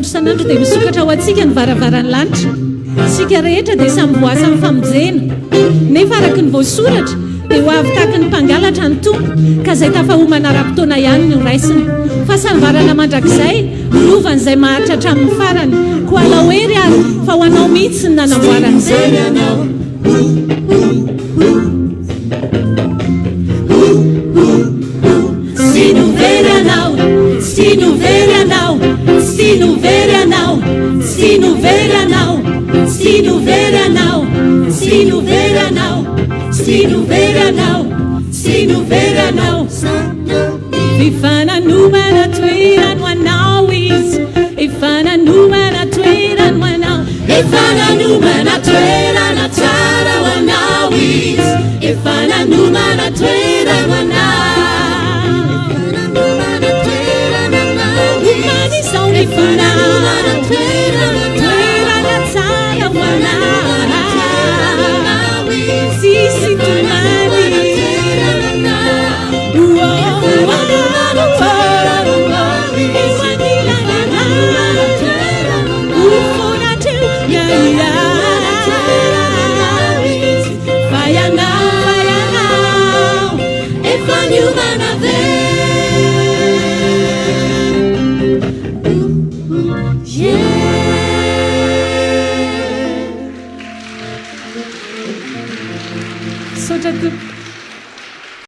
sanandro dia misokatra ho atsika ny varavarany lanitra sika rehetra dia samboasa amin'ny famonjena nefa araky ny voasoratra dia ho avy tahaky ny mpangalatra ny tompo ka izay tafahomana ara-potoana ihany no raisiny fa samvarana mandrakizay lovan'izay maharitra hatramin'ny farany ko alahoery ary fa ho anao mihitsy ny nanamboaran'izay Ifananumana tweeran wanao is Ifananumana tweeran wanao Ifananumana tweeran atara wanao is Ifananumana tweeran wanao Ifananumana tweeran wanao Umani saun Ifananumana tweeran atara wanao Sisi tumani Soja tu